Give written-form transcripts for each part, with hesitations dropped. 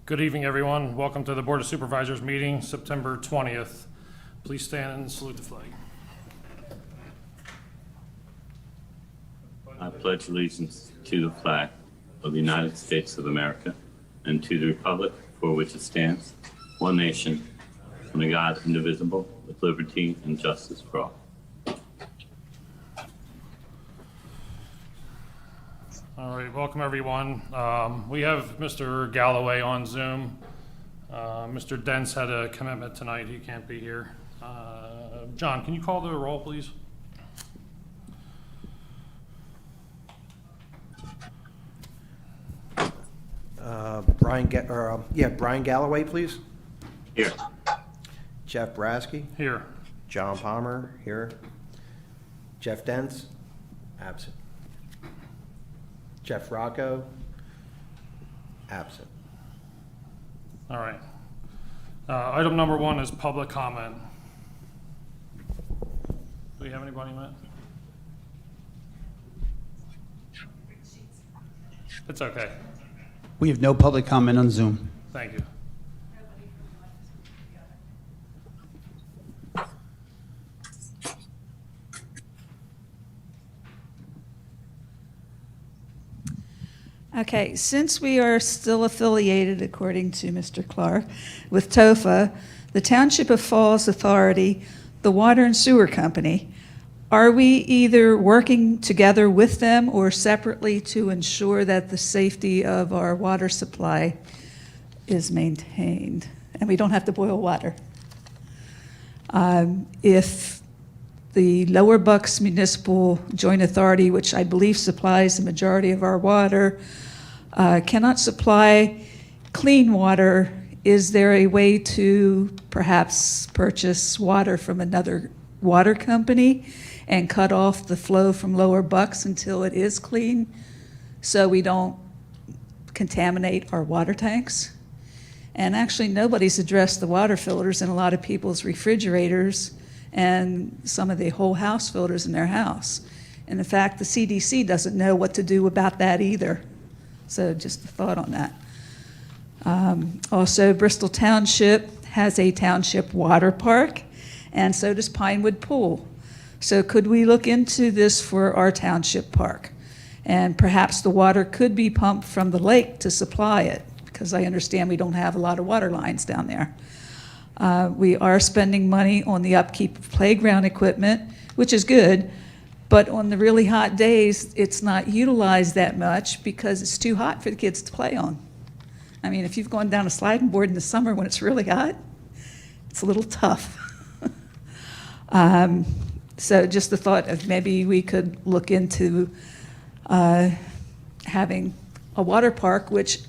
Good evening, everyone. Welcome to the Board of Supervisors meeting, September 20th. Please stand and salute the flag. I pledge allegiance to the flag of the United States of America and to the republic for which it stands, one nation, under God, indivisible, with liberty and justice for all. All right, welcome, everyone. We have Mr. Galloway on Zoom. Mr. Dent's had a commitment tonight. He can't be here. John, can you call the roll, please? Brian Galloway, please. Here. Jeff Brasky. Here. John Palmer, here. Jeff Dents, absent. Jeff Rocco, absent. All right. Item number 1 is public comment. Do we have anybody, Matt? It's okay. We have no public comment on Zoom. Thank you. Okay, since we are still affiliated, according to Mr. Clark, with TOFA, the Township of Falls Authority, the Water and Sewer Company, are we either working together with them or separately to ensure that the safety of our water supply is maintained and we don't have to boil water? If the Lower Bucks Municipal Joint Authority, which I believe supplies the majority of our water, cannot supply clean water, is there a way to perhaps purchase water from another water company and cut off the flow from Lower Bucks until it is clean so we don't contaminate our water tanks? And actually, nobody's addressed the water filters in a lot of people's refrigerators and some of the whole house filters in their house. And in fact, the CDC doesn't know what to do about that either. So just a thought on that. Also, Bristol Township has a township water park, and so does Pinewood Pool. So could we look into this for our township park? And perhaps the water could be pumped from the lake to supply it, because I understand we don't have a lot of water lines down there. We are spending money on the upkeep of playground equipment, which is good, but on the really hot days, it's not utilized that much because it's too hot for the kids to play on. I mean, if you've gone down a sliding board in the summer when it's really hot, it's a little tough. So just the thought of maybe we could look into having a water park, which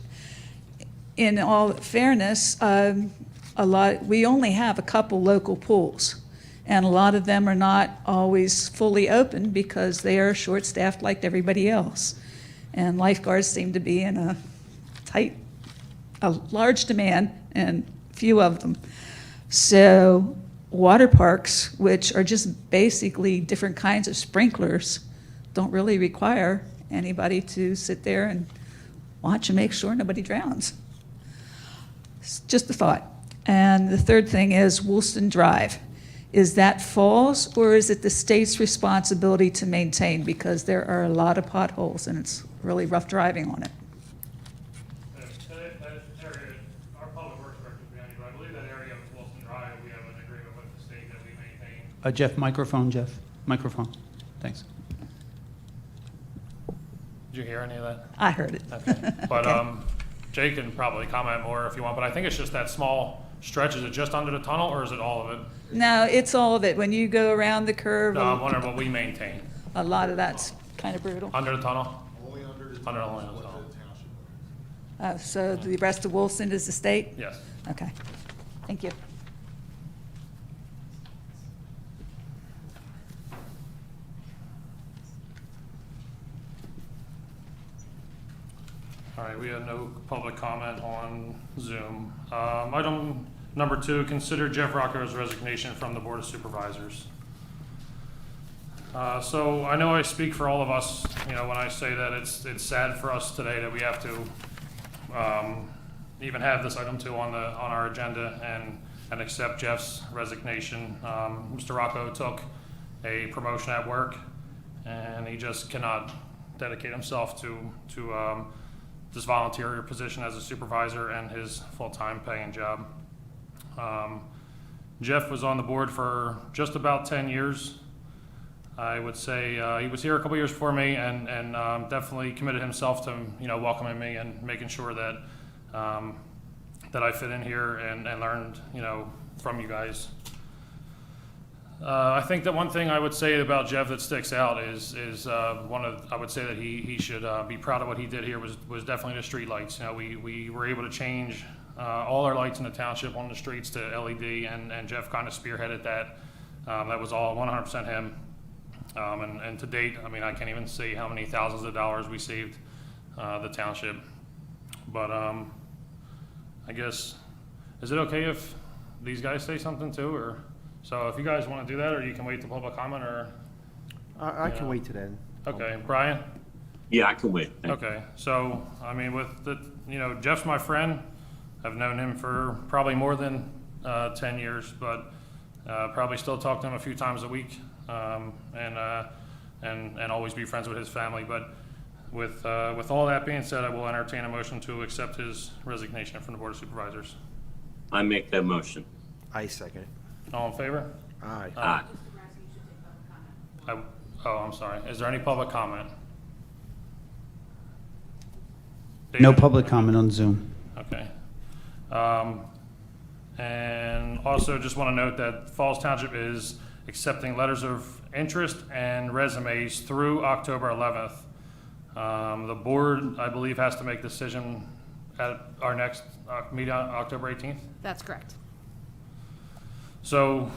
in all fairness, we only have a couple local pools, and a lot of them are not always fully open because they are short-staffed like everybody else. And lifeguards seem to be in a large demand, and few of them. So water parks, which are just basically different kinds of sprinklers, don't really require anybody to sit there and watch and make sure nobody drowns. It's just a thought. And the third thing is Woolston Drive. Is that Falls, or is it the state's responsibility to maintain? Because there are a lot of potholes and it's really rough driving on it. That area, our public works director, I believe that area of Wilson Drive, we have an agreement with the state that we maintain. Jeff, microphone, Jeff. Microphone. Thanks. Did you hear any of that? I heard it. Okay. But Okay. Jay can probably comment more if you want, but I think it's just that small stretch. Is it just under the tunnel, or is it all of it? No, it's all of it. When you go around the curve, No, I'm wondering what we maintain. a lot of that's kind of brutal. Under the tunnel? Only under the Under tunnel the with tunnel. the township. So the rest of Woolston is the state? Yes. Okay. Thank you. All right, we have no public comment on Zoom. Item number 2, consider Jeff Rocco's resignation from the Board of Supervisors. So I know I speak for all of us, when I say that it's sad for us today that we have to even have this item two on our agenda and accept Jeff's resignation. Mr. Rocco took a promotion at work, and he just cannot dedicate himself to this volunteer position as a supervisor and his full-time paying job. Jeff was on the board for just about 10 years. I would say he was here a couple years before me, and definitely committed himself to welcoming me and making sure that that I fit in here and learned from you guys. I think that one thing I would say about Jeff that sticks out is I would say that he should be proud of what he did here was definitely the street lights. We were able to change all our lights in the township on the streets to LED, and Jeff kind of spearheaded that. That was all 100% him. And to date, I mean, I can't even see how many thousands of dollars we saved the township. But I guess, is it okay if these guys say something too, or? So if you guys want to do that, or you can wait till public comment, or? I can wait to then. Okay, Brian? Yeah, I can wait. Okay, so, I mean, with Jeff's my friend. I've known him for probably more than 10 years, but probably still talk to him a few times a week, and always be friends with his family. But with all that being said, I will entertain a motion to accept his resignation from the Board of Supervisors. I make that motion. I second it. All in favor? Aye. Aye. I'm sorry. Is there any public comment? No David? public comment on Zoom. Okay. And also just want to note that Falls Township is accepting letters of interest and resumes through October 11th. The board, I believe, has to make a decision at our next meeting on October 18th. That's correct. So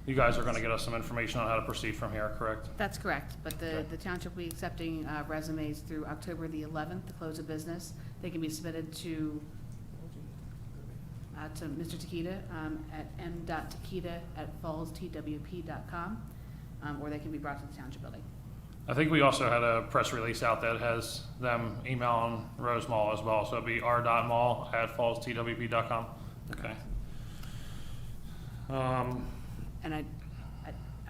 you guys are going to get us some information on how to proceed from here, correct? That's correct, but Okay. the township will be accepting resumes through October the 11th, the close of business. They can be submitted to Mr. Takita at m.takita@fallstwp.com, or they can be brought to the township building. I think we also had a press release out that has them emailing Rose Mall as well, so it'd be r.mall@fallstwp.com. Okay. And I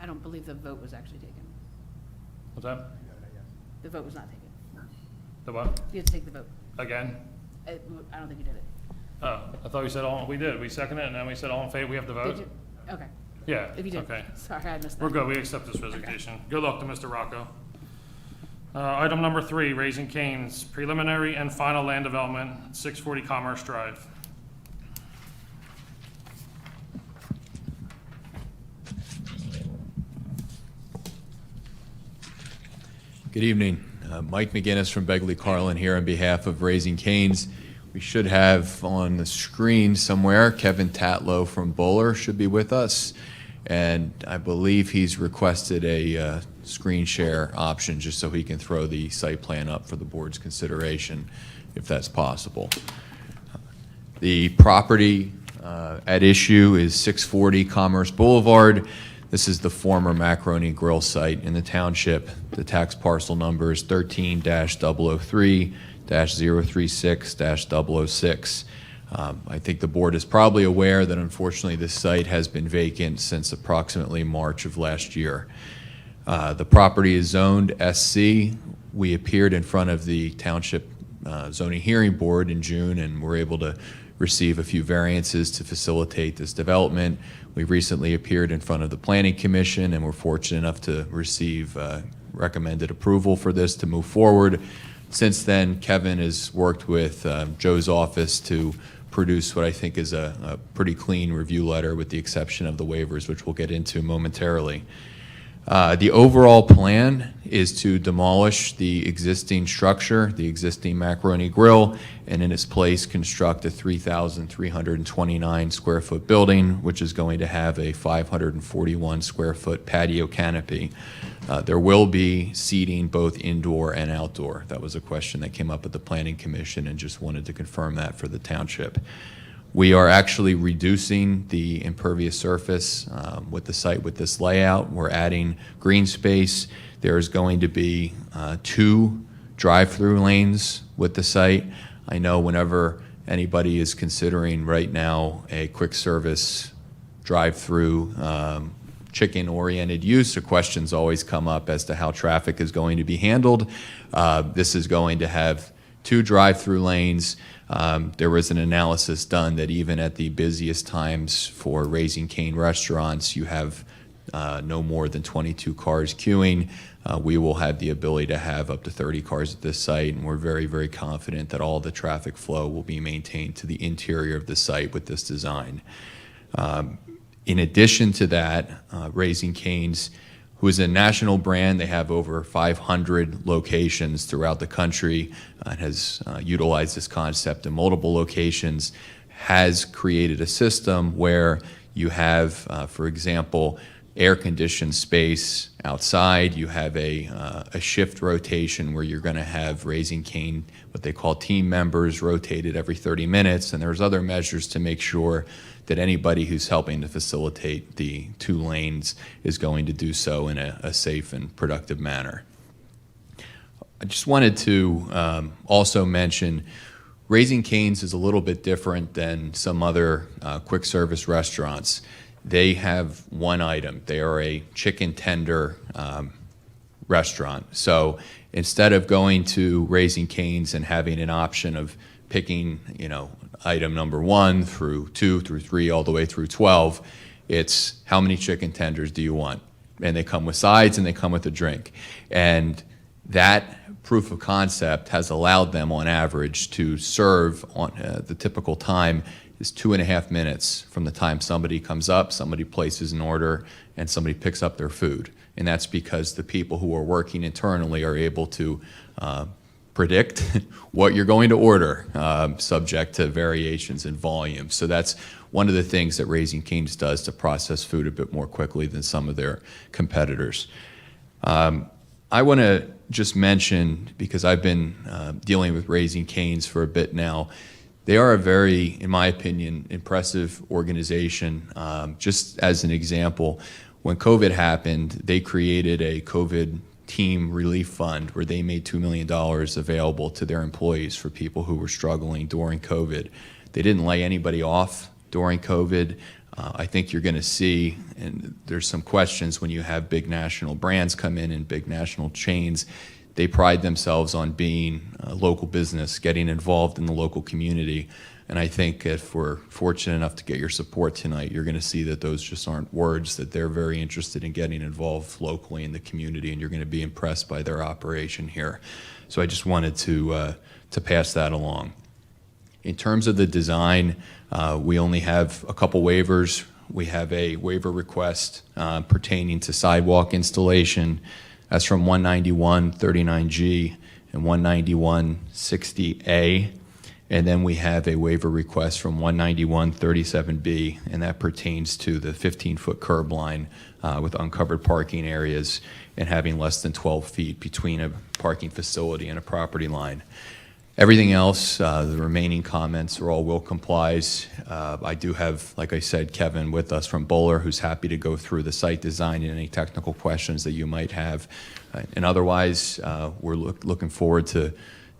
don't believe the vote was actually taken. What's that? The vote was not taken. The what? You had to take the vote. Again? I don't think you did it. Oh, I thought we said all, we did. We seconded it, and then we said all in favor, we have to Did vote? you? Okay, Yeah, if you did. okay. Sorry, I missed that. We're good, we accept this resignation. Good luck to Mr. Rocco. Item number 3, Raising Cane's, preliminary and final land development, 640 Commerce Drive. Good evening. Mike McGinnis from Begley Carlin here on behalf of Raising Cane's. We should have on the screen somewhere Kevin Tatlow from Bowler should be with us. And I believe he's requested a screen share option just so he can throw the site plan up for the board's consideration, if that's possible. The property at issue is 640 Commerce Boulevard. This is the former Macaroni Grill site in the township. The tax parcel number is 13-003-036-006. I think the board is probably aware that unfortunately this site has been vacant since approximately March of last year. The property is zoned SC. We appeared in front of the Township Zoning Hearing Board in June and were able to receive a few variances to facilitate this development. We recently appeared in front of the Planning Commission and were fortunate enough to receive recommended approval for this to move forward. Since then, Kevin has worked with Joe's office to produce what I think is a pretty clean review letter with the exception of the waivers, which we'll get into momentarily. The overall plan is to demolish the existing structure, the existing Macaroni Grill, and in its place construct a 3,329 square foot building, which is going to have a 541 square foot patio canopy. There will be seating both indoor and outdoor. That was a question that came up at the Planning Commission and just wanted to confirm that for the township. We are actually reducing the impervious surface with the site with this layout. We're adding green space. There's going to be 2 drive-through lanes with the site. I know whenever anybody is considering right now a quick service drive-through chicken-oriented use, the questions always come up as to how traffic is going to be handled. This is going to have 2 drive-through lanes. There was an analysis done that even at the busiest times for Raising Cane restaurants, you have no more than 22 cars queuing. We will have the ability to have up to 30 cars at this site, and we're very, very confident that all the traffic flow will be maintained to the interior of the site with this design. In addition to that, Raising Cane's, who is a national brand, they have over 500 locations throughout the country, and has utilized this concept in multiple locations, has created a system where you have, for example, air-conditioned space outside. You have a shift rotation where you're going to have Raising Cane, what they call team members, rotated every 30 minutes, and there's other measures to make sure that anybody who's helping to facilitate the 2 lanes is going to do so in a safe and productive manner. I just wanted to also mention Raising Cane's is a little bit different than some other quick service restaurants. They have one item. They are a chicken tender restaurant. So instead of going to Raising Cane's and having an option of picking, item number 1 through 2 through 3 all the way through 12, it's how many chicken tenders do you want? And they come with sides and they come with a drink. And that proof of concept has allowed them on average to serve on the typical time is 2.5 minutes from the time somebody comes up, somebody places an order, and somebody picks up their food. And that's because the people who are working internally are able to predict what you're going to order, subject to variations in volume. So that's one of the things that Raising Cane's does to process food a bit more quickly than some of their competitors. I want to just mention, because I've been dealing with Raising Cane's for a bit now, they are a very, in my opinion, impressive organization. Just as an example, when COVID happened, they created a COVID team relief fund where they made $2 million available to their employees for people who were struggling during COVID. They didn't lay anybody off during COVID. I think you're going to see, and there's some questions when you have big national brands come in and big national chains, they pride themselves on being a local business, getting involved in the local community. And I think if we're fortunate enough to get your support tonight, you're going to see that those just aren't words, that they're very interested in getting involved locally in the community, and you're going to be impressed by their operation here. So I just wanted to pass that along. In terms of the design, we only have a couple waivers. We have a waiver request pertaining to sidewalk installation. That's from 19139G and 19160A. And then we have a waiver request from 19137B, and that pertains to the 15-foot curb line with uncovered parking areas and having less than 12 feet between a parking facility and a property line. Everything else, the remaining comments are all will complies. I do have, like I said, Kevin with us from Bowler, who's happy to go through the site design and any technical questions that you might have. And otherwise, we're looking forward to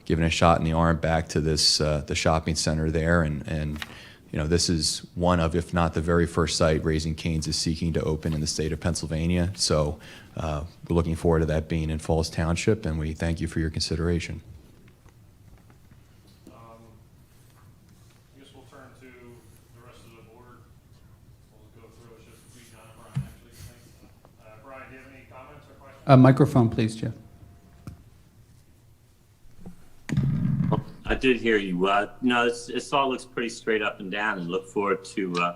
giving a shot in the arm back to this the shopping center there. And this is one of, if not the very first site Raising Cane's is seeking to open in the state of Pennsylvania. So we're looking forward to that being in Falls Township, and we thank you for your consideration. Microphone, please, Jeff. I did hear you. This all looks pretty straight up and down, and look forward to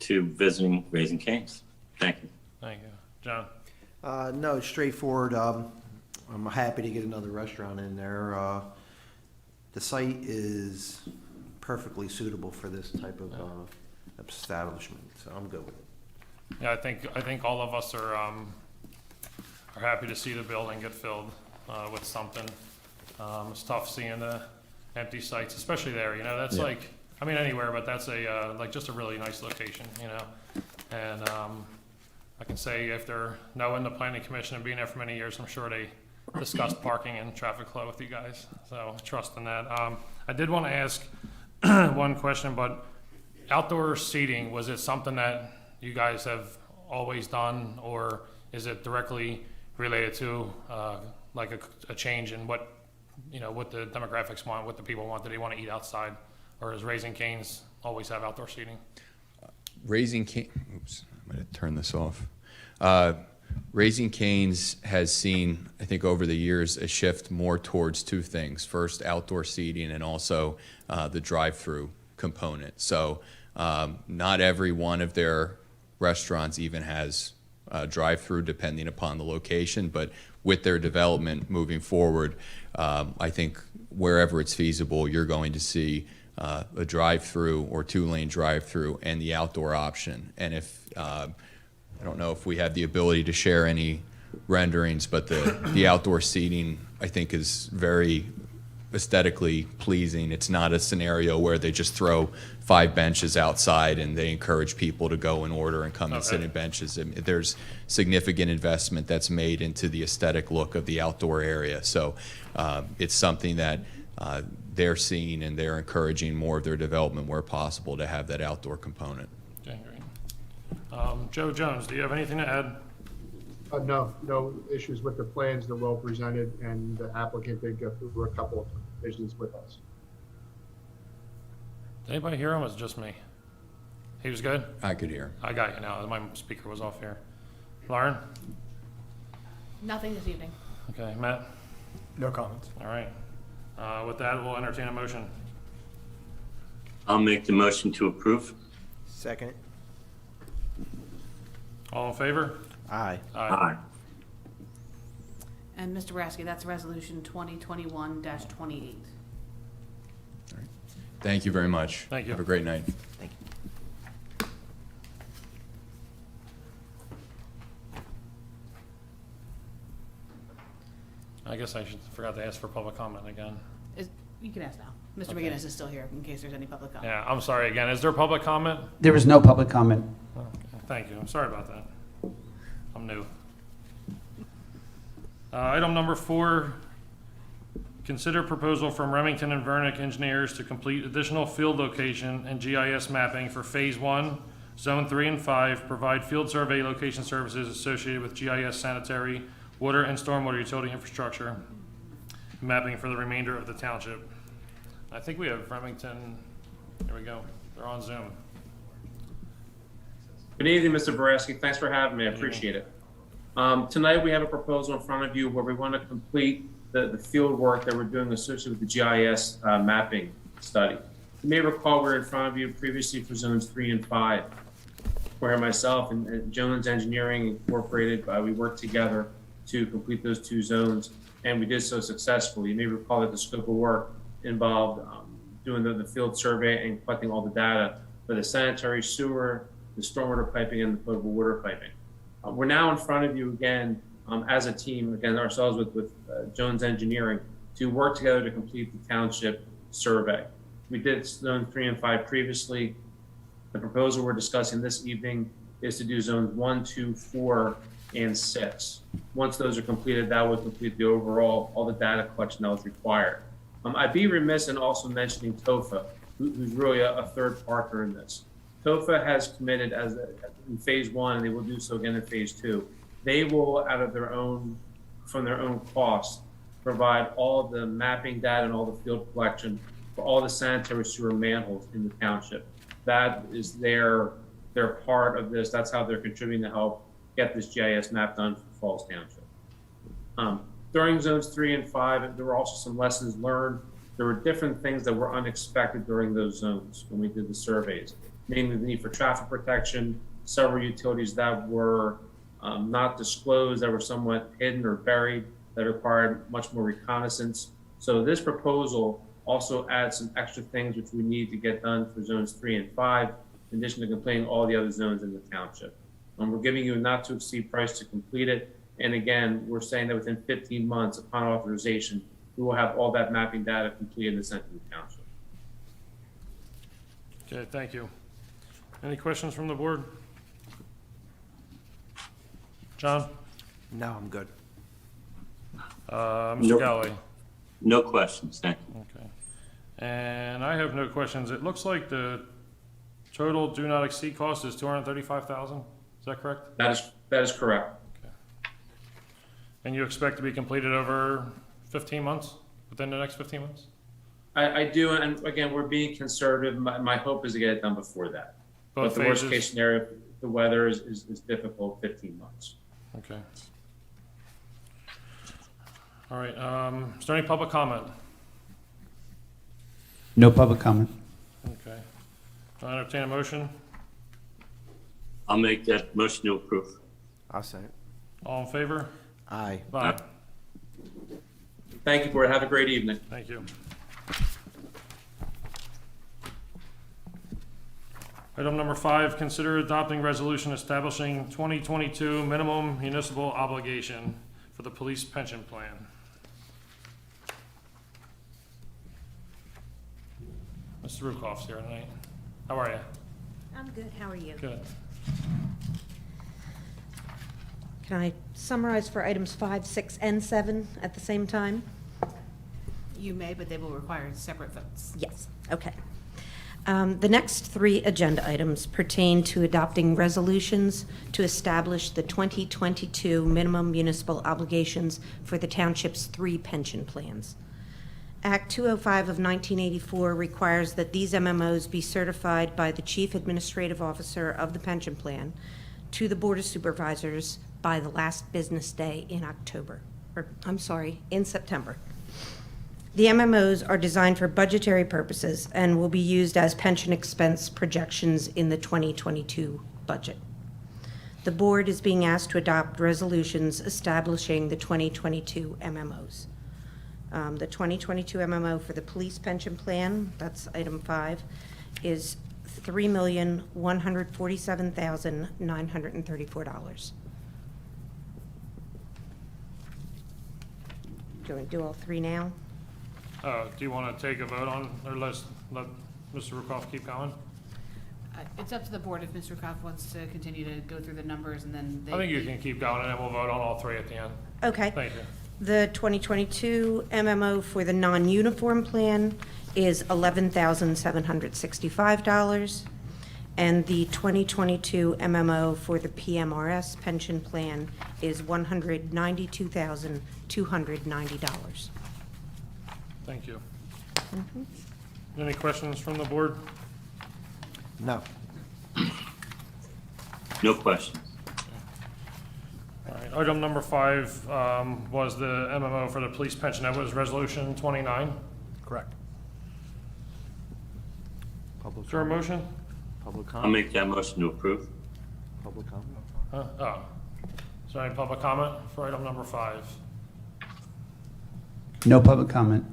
visiting Raising Cane's. Thank you. Thank you. John? No, straightforward. I'm happy to get another restaurant in there. The site is perfectly suitable for this type of establishment, so I'm good with it. Yeah, I think all of us are happy to see the building get filled with something. It's tough seeing the empty sites, especially there. That's Yeah. like, I mean, anywhere, but that's just a really nice location. And I can say, after knowing the planning commission and being there for many years, I'm sure they discussed parking and traffic flow with you guys, so trust in that. I did want to ask one question, but outdoor seating, was it something that you guys have always done, or is it directly related to like a change in what, you know, what the demographics want, what the people want? Do they want to eat outside, or does Raising Cane's always have outdoor seating? Raising Cane, oops, I'm going to turn this off. Raising Cane's has seen, I think over the years, a shift more towards two things. First, outdoor seating, and also the drive-through component. So not every one of their restaurants even has drive-through, depending upon the location, but with their development moving forward, I think wherever it's feasible, you're going to see a drive-through or two-lane drive-through and the outdoor option. And if I don't know if we have the ability to share any renderings, but the outdoor seating, I think, is very aesthetically pleasing. It's not a scenario where they just throw 5 benches outside and they encourage people to go and order and come and sit in benches. There's significant investment that's made into the aesthetic look of the outdoor area. So it's something that they're seeing, and they're encouraging more of their development where possible to have that outdoor component. Okay, great. Joe Jones, do you have anything to add? No issues with the plans. They're well presented, and the applicant did go through a couple of issues with us. Did anybody hear him? Or was it just me? He was good? I could hear. I got you now. My speaker was off here. Lauren? Nothing this evening. Okay, Matt? No comments. All right. With that, we'll entertain a motion. I'll make the motion to approve. Second. All in favor? Aye. Aye. And Mr. Boraski, that's resolution 2021-28. Thank you very much. Thank you. Have a great night. Thank you. I guess I forgot to ask for public comment again. You can ask now. Mr. Okay. McGinnis is still here in case there's any public comment. Yeah, I'm sorry again. Is there public comment? There was no public comment. Okay, thank you. I'm sorry about that. I'm new. Item number 4, consider proposal from Remington and Vernick engineers to complete additional field location and GIS mapping for Phase 1, Zone 3 and 5, provide field survey location services associated with GIS sanitary, water and stormwater utility infrastructure, mapping for the remainder of the township. I think we have Remington. Here we go. They're on Zoom. Good evening, Mr. Boraski. Thanks for having me. I appreciate it. Tonight, we have a proposal in front of you where we want to complete the field work that we're doing associated with the GIS mapping study. You may recall we're in front of you previously for zones 3 and 5, where myself and Jones Engineering Incorporated, we worked together to complete those 2 zones, and we did so successfully. You may recall that the scope of work involved doing the field survey and collecting all the data for the sanitary, sewer, the stormwater piping, and the potable water piping. We're now in front of you again as a team, again ourselves with Jones Engineering, to work together to complete the township survey. We did zone 3 and 5 previously. The proposal we're discussing this evening is to do zones 1, 2, 4, and 6. Once those are completed, that would complete the overall, all the data collection that was required. I'd be remiss in also mentioning TOFA, who's really a third partner in this. TOFA has committed in Phase 1, and they will do so again in Phase 2. They will, out of their own, from their own cost, provide all of the mapping data and all the field collection for all the sanitary sewer manholes in the township. That is their part of this. That's how they're contributing to help get this GIS map done for Falls Township. During zones 3 and 5, there were also some lessons learned. There were different things that were unexpected during those zones when we did the surveys, mainly the need for traffic protection, several utilities that were not disclosed, that were somewhat hidden or buried, that required much more reconnaissance. So this proposal also adds some extra things which we need to get done for zones 3 and 5, in addition to completing all the other zones in the township. We're giving you a not to exceed price to complete it. And again, we're saying that within 15 months upon authorization, we will have all that mapping data completed and sent to the township. Okay, thank you. Any questions from the board? John? No, I'm good. Mr. Nope. Galloway? No questions, thank you. Okay. And I have no questions. It looks like the total do not exceed cost is $235,000. Is that correct? That is correct. And you expect to be completed over 15 months, within the next 15 months? I do, and again, we're being conservative. My hope is to get it done before that. Both But the worst phases? case scenario, if the weather is difficult, 15 months. Okay. All right, is there any public comment? No public comment. Okay. I entertain a motion. I'll make that motion to approve. I'll say it. All in favor? Aye. Aye. Thank you, board. Have a great evening. Thank you. Item number 5, consider adopting resolution establishing 2022 minimum municipal obligation for the police pension plan. Mr. Rukoff's here tonight. How are you? I'm good, how are you? Good. Can I summarize for items 5, 6, and 7 at the same time? You may, but they will require separate votes. Yes, okay. The next 3 agenda items pertain to adopting resolutions to establish the 2022 minimum municipal obligations for the township's 3 pension plans. Act 205 of 1984 requires that these MMOs be certified by the Chief Administrative Officer of the pension plan to the Board of Supervisors by the last business day in in September. The MMOs are designed for budgetary purposes and will be used as pension expense projections in the 2022 budget. The board is being asked to adopt resolutions establishing the 2022 MMOs. The 2022 MMO for the police pension plan, that's item 5, is $3,147,934. Do you want to do all 3 now? Do you want to take a vote on, or let Mr. Rukoff keep going? It's up to the board if Mr. Koff wants to continue to go through the numbers and then they. I think you can keep going, and then we'll vote on all 3 at the end. Okay. Thank you. The 2022 MMO for the non-uniform plan is $11,765, and the 2022 MMO for the PMRS pension plan is $192,290. Thank you. Any questions from the board? No. No questions. All right, item number 5 was the MMO for the police pension. That was resolution 29. Correct. Public Is there a comment? motion? Public I'll comment? make that motion to approve. Public comment? Oh. Is there any public comment for item number 5? No public comment.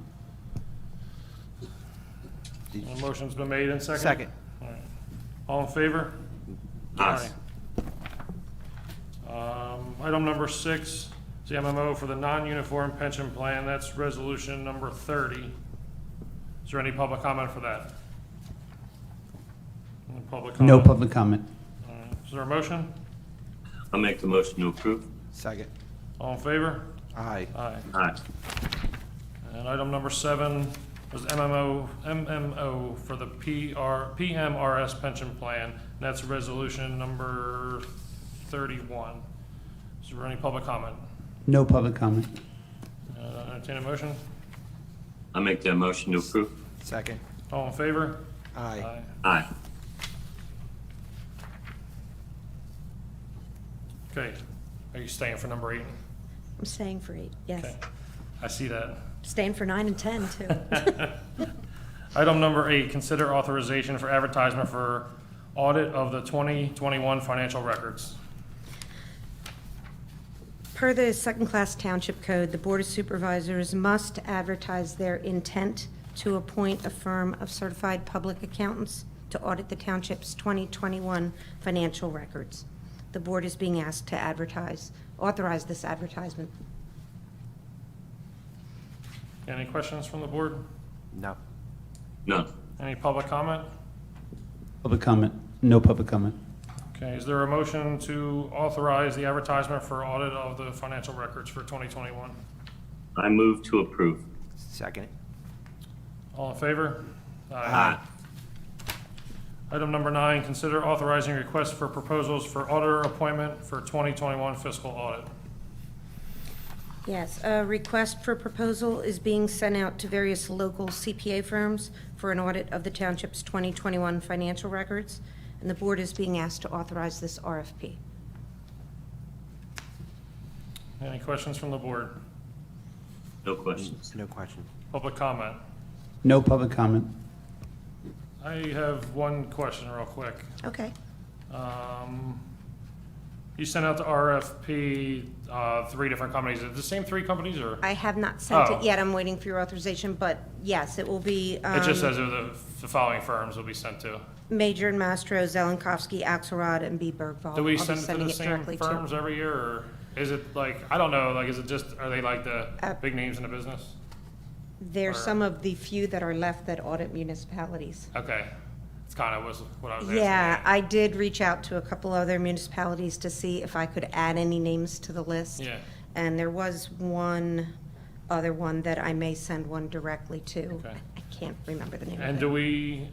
The motion's been made and seconded? Second. All right. All in favor? Aye. Item number 6 is the MMO for the non-uniform pension plan. That's resolution number 30. Is there any public comment for that? Any public No comment? public comment. All right. Is there a motion? I'll make the motion to approve. Second. All in favor? Aye. Aye. Aye. And item number 7 was MMO for the PMRS pension plan. And that's resolution number 31. Is there any public comment? No public comment. Entertain a motion? I'll make that motion to approve. Second. All in favor? Aye. Aye. Okay. Are you staying for number 8? I'm staying for 8, yes. Okay. I see that. Staying for 9 and 10, too. Item number 8, consider authorization for advertisement for audit of the 2021 financial records. Per the second-class township code, the Board of Supervisors must advertise their intent to appoint a firm of certified public accountants to audit the township's 2021 financial records. The board is being asked to authorize this advertisement. Any questions from the board? No. None. Any public comment? Public comment. No public comment. Okay, is there a motion to authorize the advertisement for audit of the financial records for 2021? I move to approve. Second. All in favor? Aye. Item number 9, consider authorizing requests for proposals for auditor appointment for 2021 fiscal audit. Yes, a request for proposal is being sent out to various local CPA firms for an audit of the township's 2021 financial records, and the board is being asked to authorize this RFP. Any questions from the board? No questions. No question. Public comment? No public comment. I have one question real quick. Okay. You sent out the RFP, 3 different companies. Is it the same 3 companies, or? I have not sent Oh. it yet. I'm waiting for your authorization, but yes, it will be It just says who the following firms will be sent to. Major and Mastro, Zelenkowski, Axelrod, and B. Bergvall. Do we I'll be send it to sending the same directly to- firms every year, or is it like, I don't know, like, is it just, are they like the Uh, big names in the business? There's or- some of the few that are left that audit municipalities. Okay, it's kind of was what I was asking. Yeah, I did reach out to a couple other municipalities to see if I could add any names to the list. Yeah. And there was one other one that I may send one directly to. Okay. I can't remember the name And of do it. we,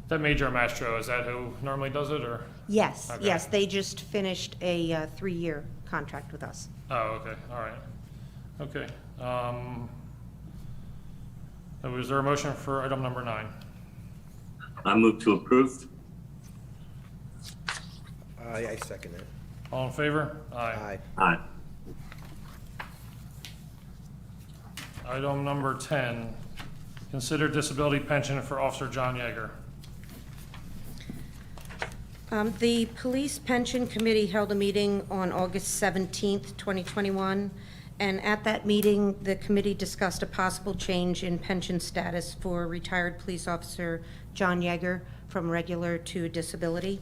that Major Mastro, is that who normally does it, or? Yes, Okay. yes, they just finished a 3-year contract with us. Oh, okay, all right. Okay. Was there a motion for item number 9? I move to approve. I second it. All in favor? Aye. Aye. Item number 10, consider disability pension for Officer John Yeager. The Police Pension Committee held a meeting on August 17th, 2021, and at that meeting, the committee discussed a possible change in pension status for retired police officer John Yeager from regular to disability.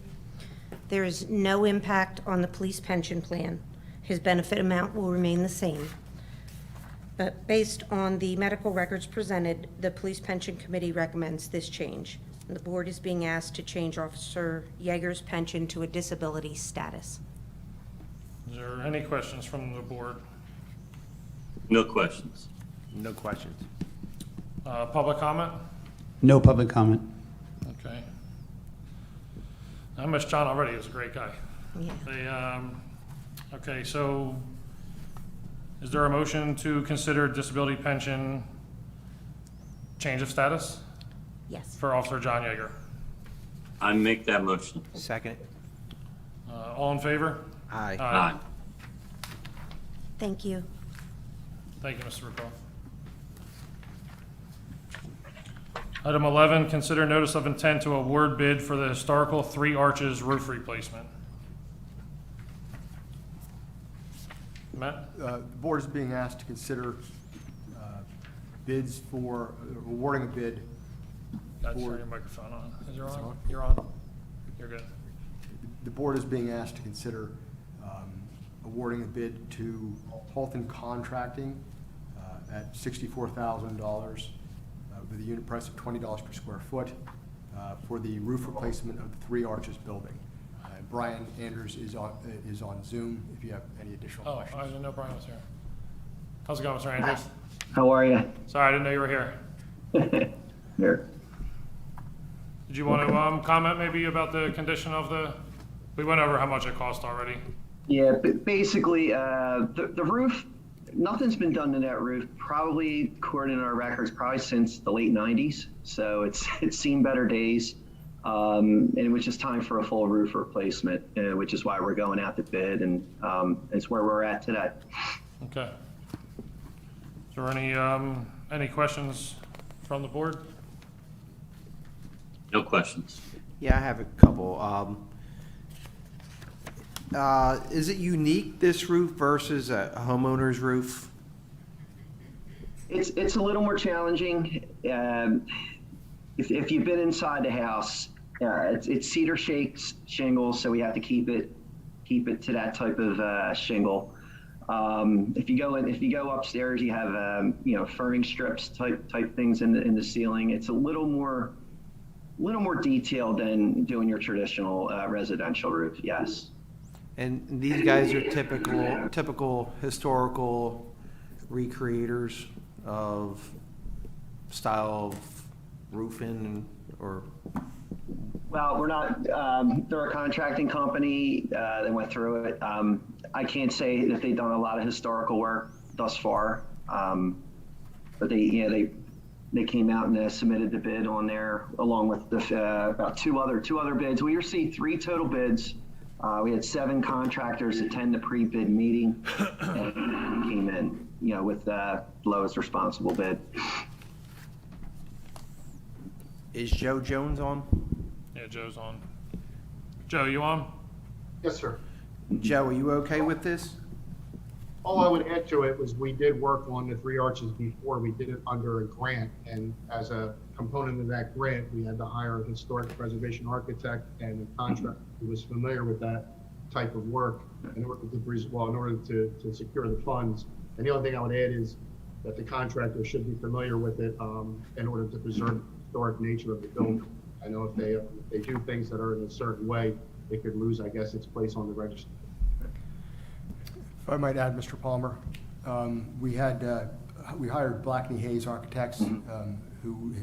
There is no impact on the police pension plan. His benefit amount will remain the same. But based on the medical records presented, the Police Pension Committee recommends this change. And the board is being asked to change Officer Yeager's pension to a disability status. Is there any questions from the board? No questions. No questions. Public comment? No public comment. Okay. I miss John already, he was a great guy. Yeah. Okay, so is there a motion to consider disability pension change of status Yes. for Officer John Yeager? I make that motion. Second. All in favor? Aye. Aye. Thank you. Thank you, Mr. Rucco. Item 11, consider notice of intent to award bid for the historical 3 Arches roof replacement. Matt? The board is being asked to consider bids for, awarding a bid. Got For- your microphone on. Is it It's on? on. You're on. You're good. The board is being asked to consider awarding a bid to Halton Contracting at $64,000 with a unit price of $20 per square foot for the roof replacement of the 3 Arches building. Brian Andrews is on Zoom if you have any additional Oh, questions. I didn't know Brian was here. How's it going, Mr. Andrews? How are you? Sorry, I didn't know you were here. Here. Did you want to comment maybe about the condition of we went over how much it cost already. Yeah, basically, the roof, nothing's been done to that roof, probably, according to our records, probably since the late 90s. So it's seen better days. And it was just time for a full roof replacement, which is why we're going out to bid, and it's where we're at today. Okay. Is there any questions from the board? No questions. Yeah, I have a couple. Is it unique, this roof, versus a homeowner's roof? It's a little more challenging. If you've been inside the house, it's cedar shingles, so we have to keep it to that type of shingle. If you go upstairs, you have ferning strips type things in the ceiling. It's a little more detailed than doing your traditional residential roof. Yes. And these guys are typical historical recreators of style of roofing or? Well, we're not, they're a contracting company, they went through it. I can't say that they've done a lot of historical work thus far. But they came out and submitted the bid on there along with the, about two other bids. We received 3 total bids. We had 7 contractors attend the pre-bid meeting and came in, with the lowest responsible bid. Is Joe Jones on? Yeah, Joe's on. Joe, you on? Yes, sir. Joe, are you okay with this? All I would add to it was we did work on the 3 arches before. We did it under a grant, and as a component of that grant, we had to hire a historic preservation architect and a contractor who was familiar with that type of work in order to secure the funds. And the only thing I would add is that the contractor should be familiar with it in order to preserve the historic nature of the building. I know if they do things that are in a certain way, it could lose, I guess, its place on the register. If I might add, Mr. Palmer, we hired Blackney Hayes Architects, who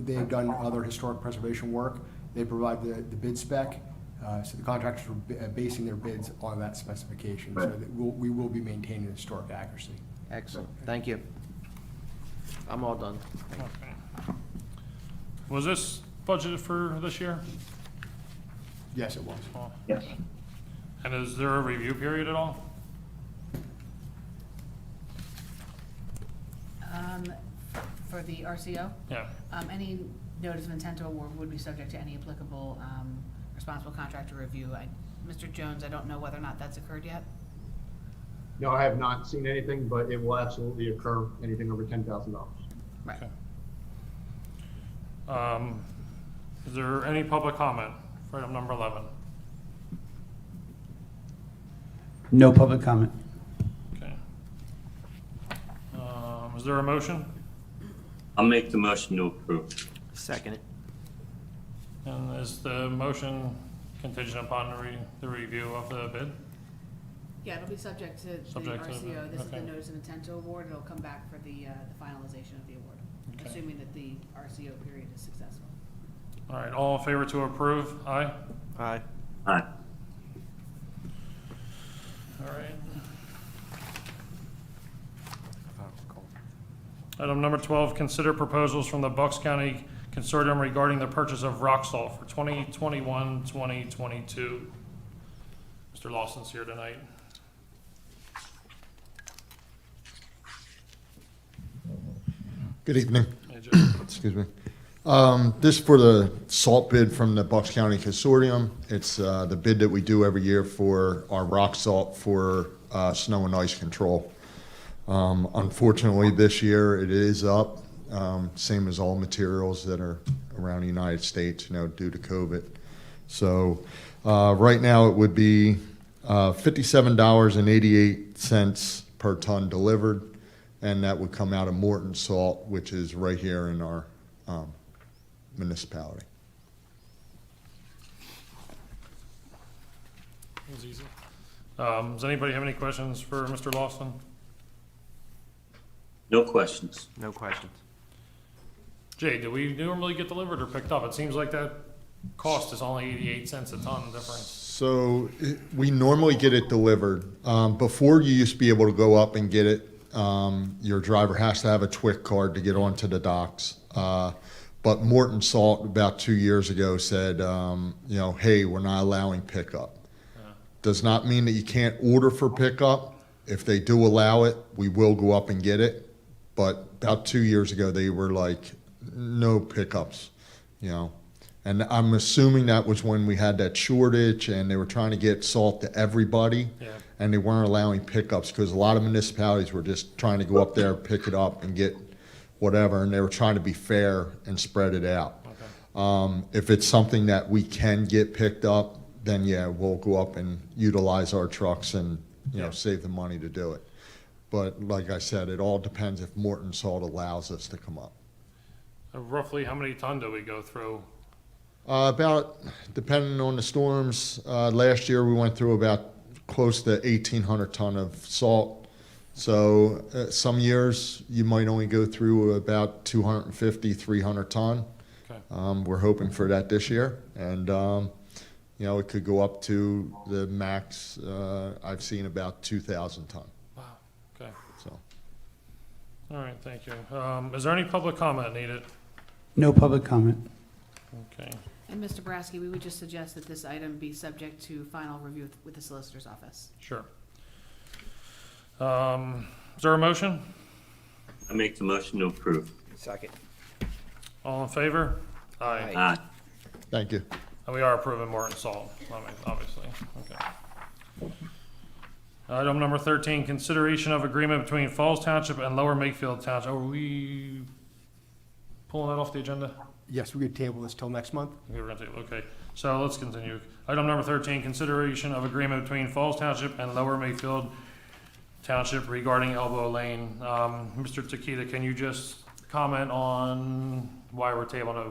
they have done other historic preservation work. They provide the bid spec, so the contractors are basing their bids on that specification. So that we will be maintaining historic accuracy. Excellent, thank you. I'm all done. Okay. Was this budgeted for this year? Yes, it was. Oh. Yes. And is there a review period at all? For the RCO, Yeah. any notice of intent to award would be subject to any applicable responsible contractor review. Mr. Jones, I don't know whether or not that's occurred yet. No, I have not seen anything, but it will absolutely occur, anything over $10,000. Right. Okay. Is there any public comment for item number 11? No public comment. Okay. Is there a motion? I'll make the motion to approve. Second it. And is the motion contingent upon the review of the bid? Yeah, it'll be subject to the Subject to the- RCO. This is the okay. notice of intent to award. It'll come back for the finalization of the award, Okay. assuming that the RCO period is successful. All right, all in favor to approve? Aye? Aye. Aye. All right. Item number 12, consider proposals from the Bucks County Consortium regarding the purchase of rock salt for 2021-2022. Mr. Lawson's here tonight. Good evening. Hey, Joe. Excuse me. This is for the salt bid from the Bucks County Consortium. It's the bid that we do every year for our rock salt for snow and ice control. Unfortunately, this year it is up, same as all materials that are around the United States, due to COVID. So right now it would be $57.88 per ton delivered, and that would come out of Morton Salt, which is right here in our municipality. That was easy. Does anybody have any questions for Mr. Lawson? No questions. No questions. Jay, do we normally get delivered or picked up? It seems like that cost is only 88 cents a ton difference. So we normally get it delivered. Before, you used to be able to go up and get it. Your driver has to have a TWIC card to get onto the docks. But Morton Salt about 2 years ago said, hey, we're not allowing pickup. Does not mean that you can't order for pickup. If they do allow it, we will go up and get it. But about 2 years ago, they were like, no pickups, And I'm assuming that was when we had that shortage and they were trying to get salt to everybody. Yeah. And they weren't allowing pickups because a lot of municipalities were just trying to go up there, pick it up and get whatever. And they were trying to be fair and spread it out. Okay. If it's something that we can get picked up, then yeah, we'll go up and utilize our trucks and, Yeah. save the money to do it. But like I said, it all depends if Morton Salt allows us to come up. Roughly how many ton do we go through? About, depending on the storms, last year we went through about close to 1,800 ton of salt. So some years you might only go through about 250, 300 ton. Okay. We're hoping for that this year, and you know, it could go up to the max. I've seen about 2,000 ton. Wow, okay. So All right, thank you. Is there any public comment needed? No public comment. Okay. And Mr. Boraski, we would just suggest that this item be subject to final review with the solicitor's office. Sure. Is there a motion? I make the motion to approve. Second. All in favor? Aye. Aye. thank you. And we are approving Morton Salt, I mean, obviously. Okay. Item number 13, consideration of agreement between Falls Township and Lower Mayfield Township. Are we pulling that off the agenda? Yes, we could table this till next month. Okay, we're gonna take, okay, so let's continue. Item number 13, consideration of agreement between Falls Township and Lower Mayfield Township regarding Elbow Lane. Mr. Takita, can you just comment on why we're tabling it?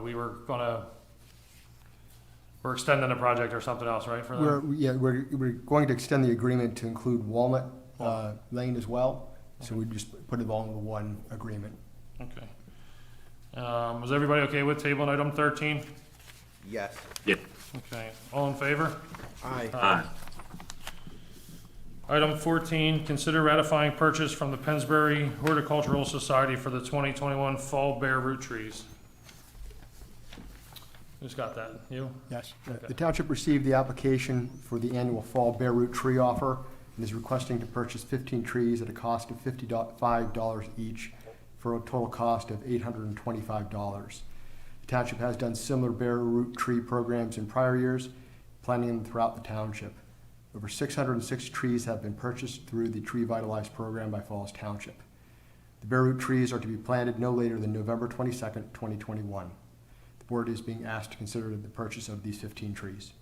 We're extending the project or something else, right, for them? We're going to extend the agreement to include Walnut Lane as well. So we just put it all into one agreement. Okay. Is everybody okay with tabling item 13? Yes. Yep. Okay, all in favor? Aye. Aye. Item 14, consider ratifying purchase from the Pennsbury Horticultural Society for the 2021 fall bare root trees. Who's got that? You? Yes. Okay. The township received the application for the annual fall bare root tree offer and is requesting to purchase 15 trees at a cost of $55 each for a total cost of $825. The township has done similar bare root tree programs in prior years, planting them throughout the township. Over 606 trees have been purchased through the Tree Vitalize program by Falls Township. The bare root trees are to be planted no later than November 22nd, 2021. The board is being asked to consider the purchase of these 15 trees.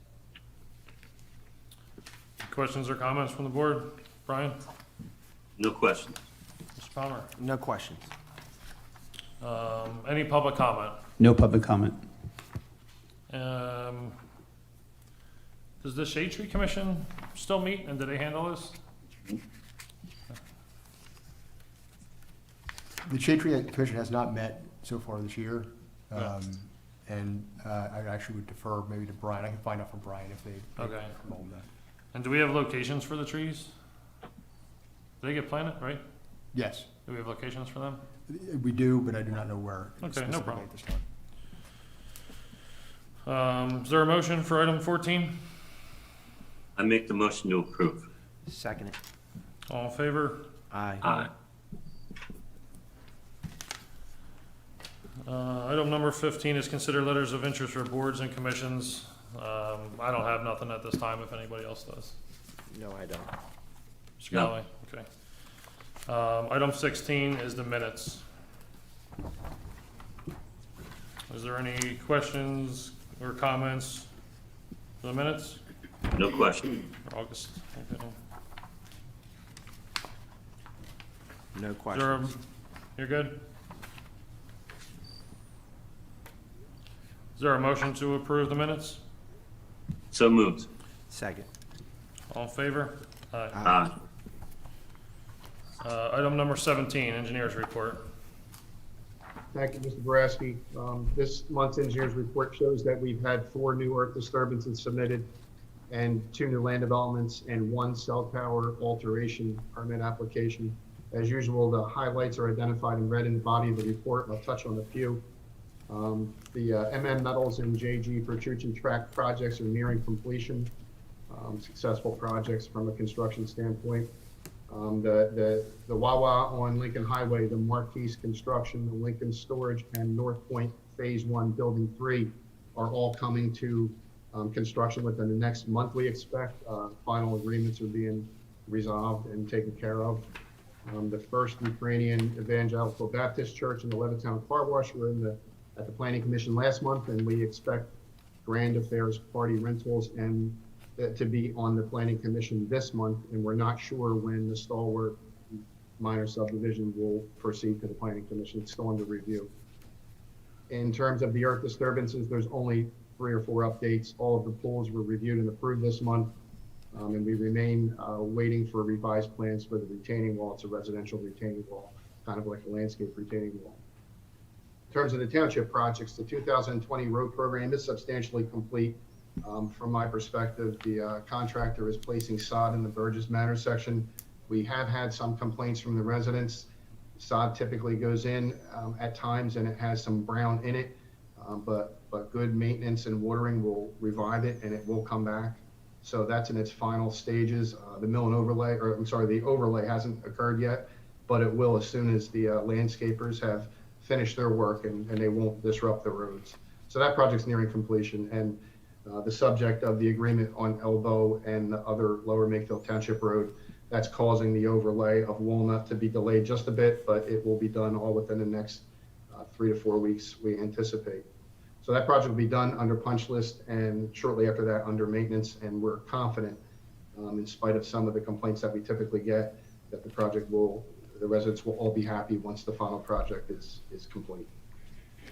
Questions or comments from the board? Brian? No questions. Mr. Palmer? No questions. Any public comment? No public comment. Does the Shade Tree Commission still meet, and do they handle this? The Shade Tree Commission has not met so far this year. Yeah. And I actually would defer maybe to Brian. I can find out from Brian if they. Okay. involve that. And do we have locations for the trees? Do they get planted, right? Yes, Do we have locations for them? we do, but I do not know where. Okay, no specifically problem. at this time. Is there a motion for item 14? I make the motion to approve. Second it. All in favor? Aye. Aye. Item number 15 is consider letters of interest for boards and commissions. I don't have nothing at this time, if anybody else does. No, I don't. Mr. No. Galloway? Okay. Item 16 is the minutes. Is there any questions or comments for the minutes? No question. For August? Okay. No Is there questions. you're good? Is there a motion to approve the minutes? So moved. Second. All in favor? Aye. Aye. Item number 17, engineers report. Thank you, Mr. Boraski. This month's engineer's report shows that we've had 4 new earth disturbances submitted and 2 new land developments and 1 cell tower alteration permit application. As usual, the highlights are identified in red in the body of the report. I'll touch on a few. The MM Metals and JG Petrucci track projects are nearing completion. Successful projects from a construction standpoint. The Wawa on Lincoln Highway, the Marquise Construction, the Lincoln Storage, and North Point Phase 1 Building 3 are all coming to construction within the next month, we expect. Final agreements are being resolved and taken care of. The First Ukrainian Evangelical Baptist Church and the Levittown Car Wash were at the Planning Commission last month, and we expect Grand Affairs Party Rentals and to be on the Planning Commission this month, and we're not sure when the Stalwart minor subdivision will proceed to the Planning Commission. It's still under review. In terms of the earth disturbances, there's only 3 or 4 updates. All of the pools were reviewed and approved this month. And we remain waiting for revised plans for the retaining wall. It's a residential retaining wall, kind of like a landscape retaining wall. In terms of the township projects, the 2020 road program is substantially complete. From my perspective, the contractor is placing sod in the Burgess Manor section. We have had some complaints from the residents. Sod typically goes in at times and it has some brown in it, but good maintenance and watering will revive it and it will come back. So that's in its final stages. The mill and overlay, or I'm sorry, the overlay hasn't occurred yet, but it will as soon as the landscapers have finished their work and they won't disrupt the roads. So that project's nearing completion, and the subject of the agreement on Elbow and the other Lower Mayfield Township Road, that's causing the overlay of Walnut to be delayed just a bit, but it will be done all within the next 3 to 4 weeks, we anticipate. So that project will be done under punch list and shortly after that under maintenance, and we're confident, in spite of some of the complaints that we typically get, that the residents will all be happy once the final project is complete.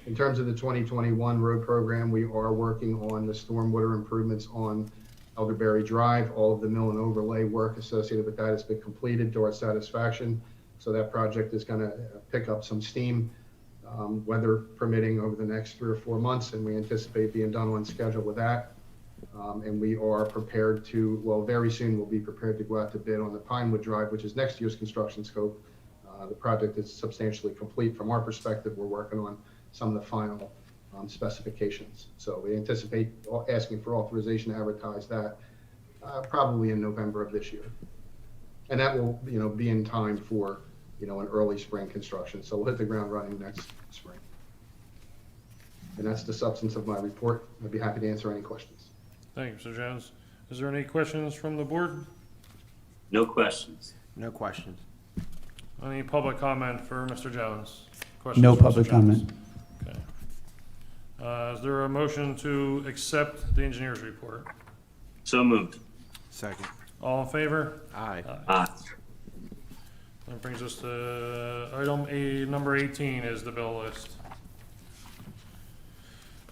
In terms of the 2021 road program, we are working on the stormwater improvements on Elderberry Drive. All of the mill and overlay work associated with that has been completed to our satisfaction. So that project is going to pick up some steam, weather permitting, over the next 3 or 4 months, and we anticipate being done on schedule with that. And we are prepared to, well, very soon we'll be prepared to go out to bid on the Pinewood Drive, which is next year's construction scope. The project is substantially complete from our perspective. We're working on some of the final specifications. So we anticipate asking for authorization to advertise that probably in November of this year. And that will, be in time for, an early spring construction. So we'll hit the ground running next spring. And that's the substance of my report. I'd be happy to answer any questions. Thank you, Mr. Jones. Is there any questions from the board? No questions. No questions. Any public comment for Mr. Jones? Questions No for Mr. public Jones? comment. Okay. Is there a motion to accept the engineer's report? So moved. Second. All in favor? Aye. Aye. That brings us to item number 18 is the bill list.